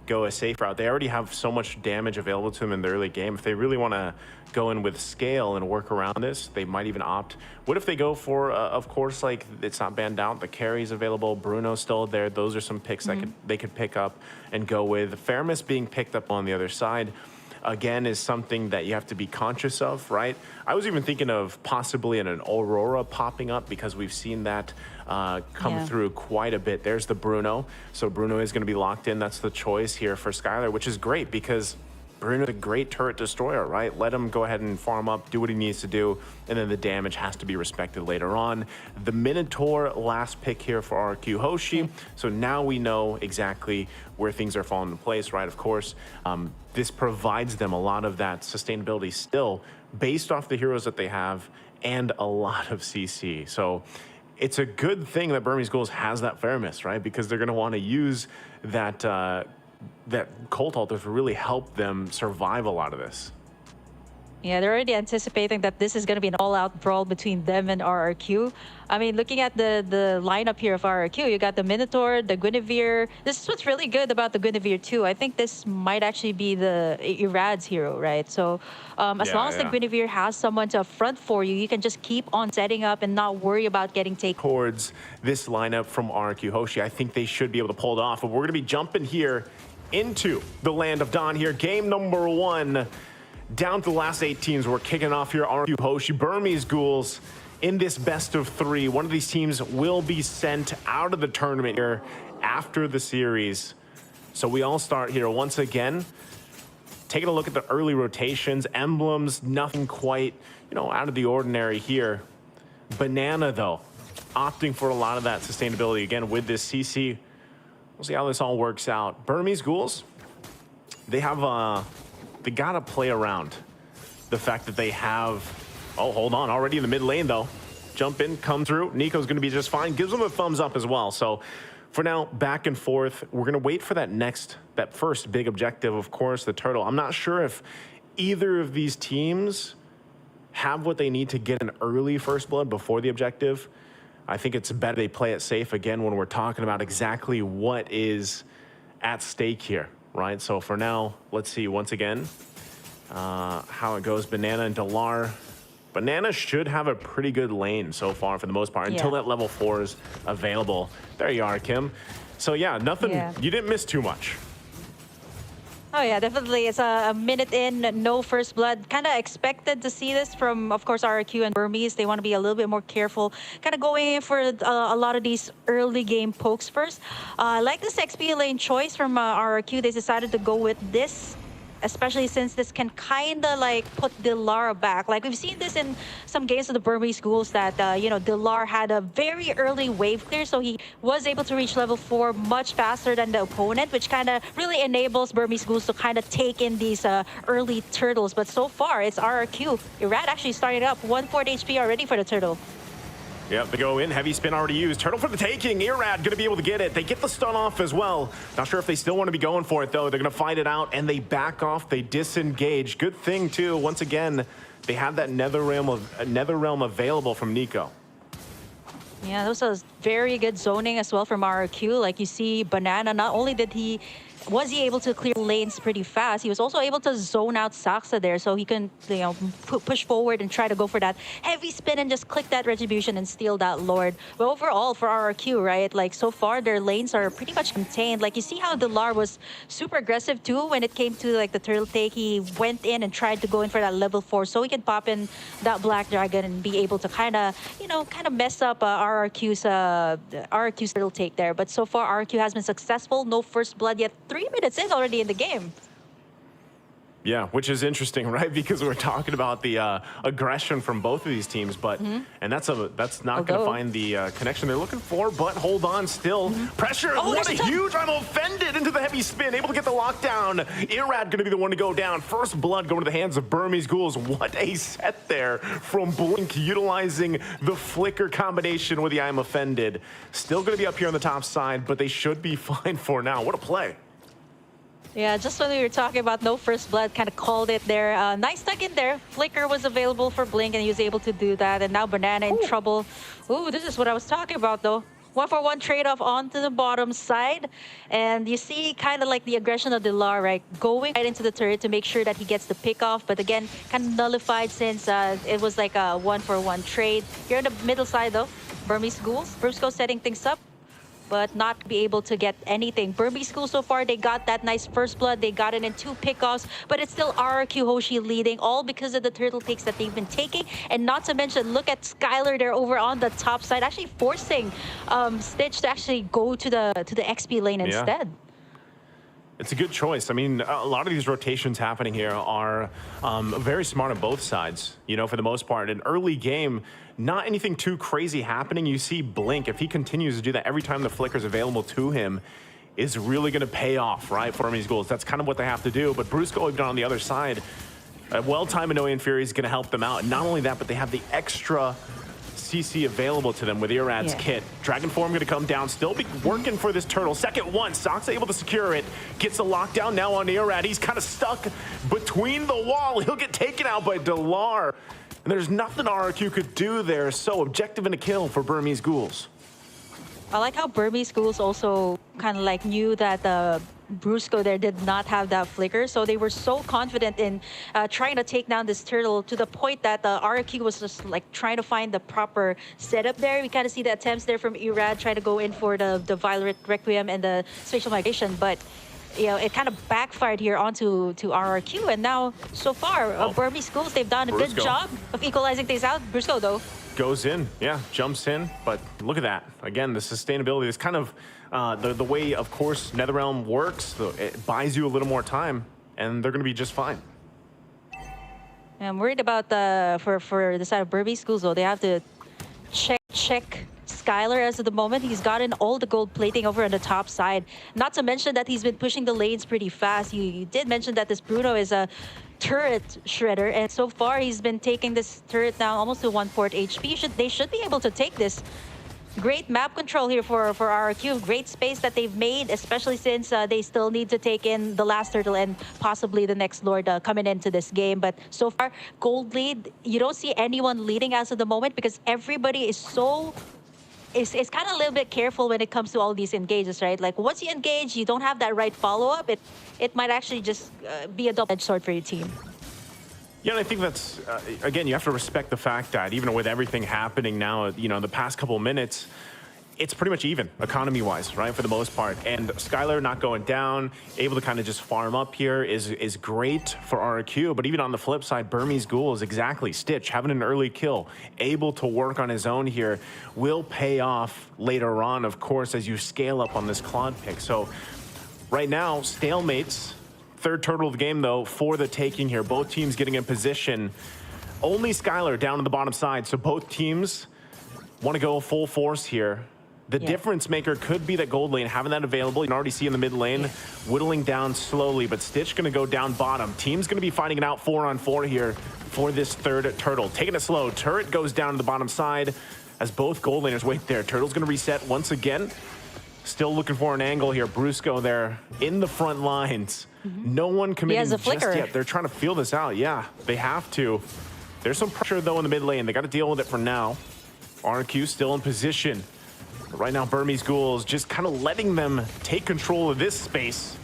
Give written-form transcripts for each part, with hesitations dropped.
go a safe route. They already have so much damage available to them in the early game. If they really want to go in with scale and work around this, they might even opt. What if they go for, of course, like it's not banned out, the carry's available, Bruno's still there. Those are some picks that they could pick up and go with. Fairness being picked up on the other side, again, is something that you have to be conscious of, right? I was even thinking of possibly an Aurora popping up because we've seen that come through quite a bit. There's the Bruno. So Bruno is going to be locked in. That's the choice here for Skylar, which is great because Bruno's a great turret destroyer, right? Let him go ahead and farm up, do what he needs to do, and then the damage has to be respected later on. The Minotaur, last pick here for RRQ Hoshi. So now we know exactly where things are falling into place, right? Of course, this provides them a lot of that sustainability still based off the heroes that they have and a lot of CC. So it's a good thing that BURMESE GHOUL has that fairness, right? Because they're going to want to use that that Cult Altar to really help them survive a lot of this. Yeah, they're already anticipating that this is going to be an all-out brawl between them and RRQ. I mean, looking at the lineup here of RRQ, you got the Minotaur, the Guinevere. This is what's really good about the Guinevere too. I think this might actually be the Irad's hero, right? So as long as the Guinevere has someone to front for you, you can just keep on setting up and not worry about getting taken. Towards this lineup from RRQ Hoshi, I think they should be able to pull it off. But we're going to be jumping here into the Land of Dawn here. Game number 1. Down to the last 8 teams. We're kicking off here. RRQ Hoshi, BURMESE GHOULs in this best of 3. One of these teams will be sent out of the tournament here after the series. So we all start here once again. Taking a look at the early rotations, emblems, nothing quite, you know, out of the ordinary here. Banana, though, opting for a lot of that sustainability again with this CC. We'll see how this all works out. BURMESE GHOULs, they have they gotta play around the fact that they have, oh, hold on, already in the mid lane though. Jump in, come through. Nico's gonna be just fine. Gives them a thumbs up as well. So for now, back and forth. We're gonna wait for that first big objective, of course, the turtle. I'm not sure if either of these teams have what they need to get an early first blood before the objective. I think it's better they play it safe again when we're talking about exactly what is at stake here. Right, so for now, let's see once again how it goes. Banana and Delar. Banana should have a pretty good lane so far for the most part until that level 4 is available. There you are, Kim. So yeah, nothing, you didn't miss too much. Oh yeah, definitely. It's a minute in, no first blood. Kind of expected to see this from, of course, RRQ and BURMESE. They want to be a little bit more careful, kind of going in for a lot of these early game pokes first. Like this XP lane choice from RRQ, they decided to go with this, especially since this can kind of like put Delar back. Like we've seen this in some games of the BURMESE GHOULs that, you know, Delar had a very early wave clear, so he was able to reach level 4 much faster than the opponent, which kind of really enables BURMESE GHOULs to kind of take in these early turtles. But so far, it's RRQ. Irad actually started up 140 HP already for the turtle. Yep, they go in, heavy spin already used. Turtle for the taking, Irad gonna be able to get it. They get the stun off as well. Not sure if they still want to be going for it though. They're gonna fight it out and they back off, they disengage. Good thing too, once again, they have that nether realm available from Nico. Yeah, those was very good zoning as well from RRQ. Like you see Banana, not only was he able to clear lanes pretty fast, he was also able to zone out Saksa there, so he can, you know, push forward and try to go for that heavy spin and just click that retribution and steal that Lord. But overall for RRQ, right, like so far their lanes are pretty much contained. Like you see how Delar was super aggressive too when it came to like the turtle take. He went in and tried to go in for that level 4 so he can pop in that Black Dragon and be able to kind of, you know, kind of mess up RRQ's turtle take there. But so far RRQ has been successful. No first blood yet. 3 minutes in already in the game. Yeah, which is interesting, right? Because we're talking about the aggression from both of these teams, but and that's not going to find the connection they're looking for. But hold on, still pressure. Oh, what a huge! I'm offended into the heavy spin, able to get the lockdown. Irad going to be the one to go down. First blood going to the hands of BURMESE GHOULs. What a set there from Blink, utilizing the flicker combination with the I'm offended. Still going to be up here on the top side, but they should be fine for now. What a play! Yeah, just when we were talking about no first blood, kind of called it there. Nice tuck in there. Flicker was available for Blink, and he was able to do that. And now Banana in trouble. Ooh, this is what I was talking about, though. 1-for-1 trade-off onto the bottom side. And you see kind of like the aggression of Delar, right? Going right into the turret to make sure that he gets the pick off. But again, kind of nullified since it was like a 1-for-1 trade. Here on the middle side though, Burmese Ghouls. Brusco setting things up, but not be able to get anything. Burmese School so far, they got that nice first blood. They got it in 2 pickoffs, but it's still RRQ Hoshi leading, all because of the turtle takes that they've been taking. And not to mention, look at Skylar there over on the top side, actually forcing Stitch to actually go to the XP lane instead. It's a good choice. I mean, a lot of these rotations happening here are very smart on both sides, you know, for the most part. An early game, not anything too crazy happening. You see Blink, if he continues to do that every time the flicker's available to him, is really going to pay off, right, for these goals. That's kind of what they have to do. But Brusco, even on the other side, a well-timed Minoan Fury is going to help them out. And not only that, but they have the extra CC available to them with Irad's kit. Dragon Form going to come down, still be working for this turtle. Second one, Sox able to secure it. Gets the lockdown now on Irad. He's kind of stuck between the wall. He'll get taken out by Delar. And there's nothing RRQ could do there. So objective and a kill for Burmese Ghouls. I like how Burmese Ghouls also kind of like knew that Brusco there did not have that flicker, so they were so confident in trying to take down this turtle to the point that the RRQ was just like trying to find the proper setup there. We kind of see the attempts there from Irad, try to go in for the Violet Requiem and the spatial migration, but you know, it kind of backfired here onto RRQ, and now so far Burmese Ghouls, they've done a good job of equalizing things out. Brusco though goes in, jumps in, but look at that. Again, the sustainability is kind of the way, of course, NetherRealm works. It buys you a little more time, and they're going to be just fine. I'm worried about for the side of Burmese Schools, though. They have to check Skylar as of the moment. He's gotten all the gold plating over on the top side. Not to mention that he's been pushing the lanes pretty fast. You did mention that this Bruno is a turret shredder, and so far he's been taking this turret down almost to 1/4 HP. They should be able to take this. Great map control here for RRQ. Great space that they've made, especially since they still need to take in the last turtle and possibly the next Lord coming into this game. But so far, gold lead, you don't see anyone leading as of the moment because everybody is it's kind of a little bit careful when it comes to all these engages, right? Like once you engage, you don't have that right follow-up, it might actually just be a double-edged sword for your team. Yeah, and I think that's, again, you have to respect the fact that even with everything happening now, you know, the past couple of minutes, it's pretty much even, economy-wise, right, for the most part. And Skylar not going down, able to kind of just farm up here is great for RRQ. But even on the flip side, Burmese Ghoul is exactly Stitch, having an early kill, able to work on his own here, will pay off later on, of course, as you scale up on this Claude pick. So right now, stalemates. Third turtle of the game, though, for the taking here. Both teams getting in position. Only Skylar down on the bottom side, so both teams want to go full force here. The difference maker could be that gold lane, having that available. You can already see in the mid lane, whittling down slowly, but Stitch going to go down bottom. Team's going to be fighting it out 4-on-4 here for this third turtle. Taking it slow. Turret goes down to the bottom side as both gold laners wait there. Turtle's going to reset once again. Still looking for an angle here. Brusco there in the front lines. No one committing just yet. They're trying to feel this out. Yeah, they have to. There's some pressure, though, in the mid lane. They got to deal with it for now. RQ still in position. But right now, Burmese Ghouls just kind of letting them take control of this space.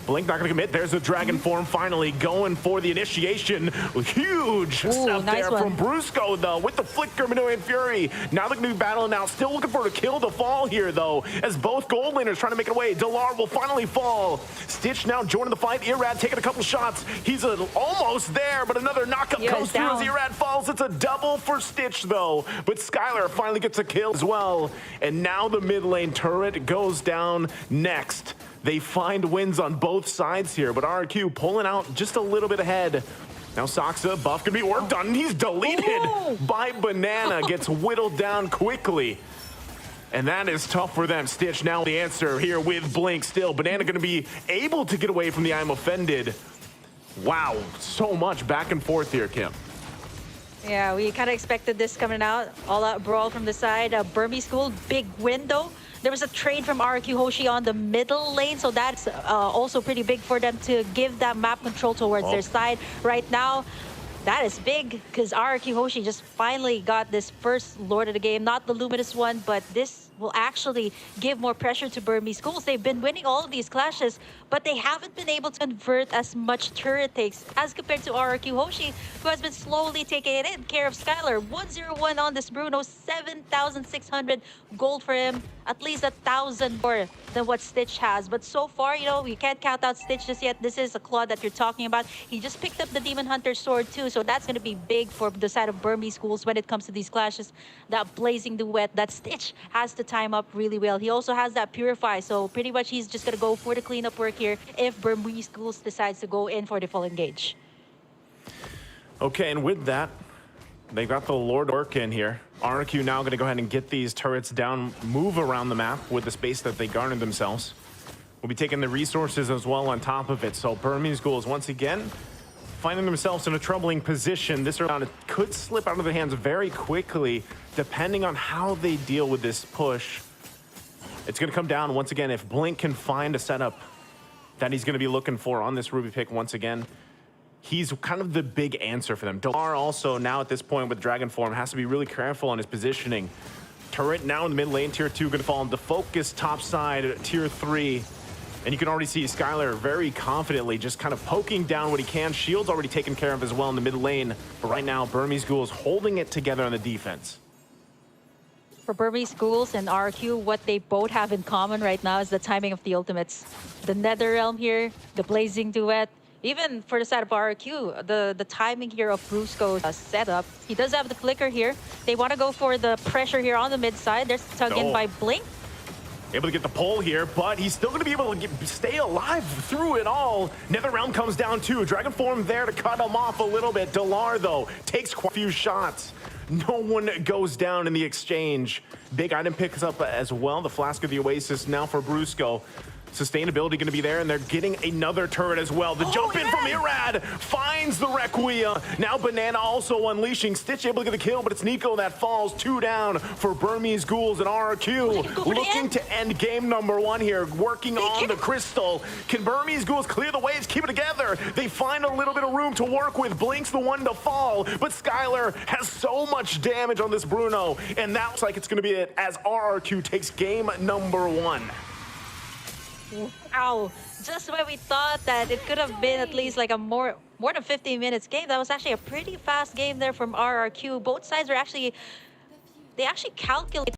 Blink not going to commit. There's the Dragon Form finally going for the initiation. Huge stuff there from Brusco, though, with the flicker, Minoan Fury. Now they're going to be battling out. Still looking for a kill to fall here, though, as both gold laners trying to make it away. Delar will finally fall. Stitch now joining the fight. Irad taking a couple shots. He's almost there, but another knockup comes through as Irad falls. It's a double for Stitch, though. But Skylar finally gets a kill as well. And now the mid lane turret goes down next. They find wins on both sides here, but RRQ pulling out just a little bit ahead. Now Soxa, buff can be worked on, and he's deleted by Banana. Gets whittled down quickly. And that is tough for them. Stitch now the answer here with Blink still. Banana going to be able to get away from the I'm offended. Wow, so much back and forth here, Kim. Yeah, we kind of expected this coming out. All out brawl from the side. Burmese School, big window. There was a trade from RRQ Hoshi on the middle lane, so that's also pretty big for them to give that map control towards their side. Right now, that is big because RRQ Hoshi just finally got this first Lord of the game. Not the Luminous one, but this will actually give more pressure to Burmese Ghouls. They've been winning all of these clashes, but they haven't been able to convert as much turret takes as compared to RRQ Hoshi, who has been slowly taking it in care of Skylar. 101 on this Bruno, 7,600 gold for him, at least 1,000 more than what Stitch has. But so far, you know, you can't count out Stitch just yet. This is a Claude that you're talking about. He just picked up the Demon Hunter sword too, so that's going to be big for the side of Burmese Ghouls when it comes to these clashes. That blazing duet that Stitch has to time up really well. He also has that Purify, so pretty much he's just going to go for the cleanup work here if Burmese Ghouls decides to go in for the full engage. Okay, and with that, they've got the Lord work in here. RRQ now going to go ahead and get these turrets down, move around the map with the space that they garnered themselves. We'll be taking the resources as well on top of it. So Burmese Ghouls once again finding themselves in a troubling position. This round could slip out of their hands very quickly depending on how they deal with this push. It's going to come down once again if Blink can find a setup that he's going to be looking for on this Ruby pick once again. He's kind of the big answer for them. Delar also now at this point with Dragon Form has to be really careful on his positioning. Turret now in the mid lane, tier 2 going to fall into focus top side, tier 3. And you can already see Skylar very confidently just kind of poking down what he can. Shield's already taken care of as well in the mid lane. But right now, Burmese Ghouls holding it together on the defense. For Burmese Ghouls and RQ, what they both have in common right now is the timing of the ultimates. The Netherrealm here, the Blazing Duet. Even for the side of RQ, the timing here of Brusco's setup. He does have the flicker here. They want to go for the pressure here on the mid side. There's the tug in by Blink. Able to get the pull here, but he's still going to be able to stay alive through it all. Netherrealm comes down too. Dragon Form there to cut him off a little bit. Delar, though, takes quite a few shots. No one goes down in the exchange. Big item picks up as well. The Flask of the Oasis now for Brusco. Sustainability going to be there, and they're getting another turret as well. The jump in from Irad finds the Requiem. Now Banana also unleashing. Stitch able to get the kill, but it's Nico that falls. 2 down for Burmese Ghouls and RRQ. Looking to end game number 1 here, working on the crystal. Can Burmese Ghouls clear the waves, keep it together? They find a little bit of room to work with. Blink's the one to fall, but Skylar has so much damage on this Bruno, and that looks like it's going to be it as RRQ takes game number 1. Wow, just when we thought that it could have been at least like a more than 15 minutes game, that was actually a pretty fast game there from RRQ. Both sides are actually, they actually calculate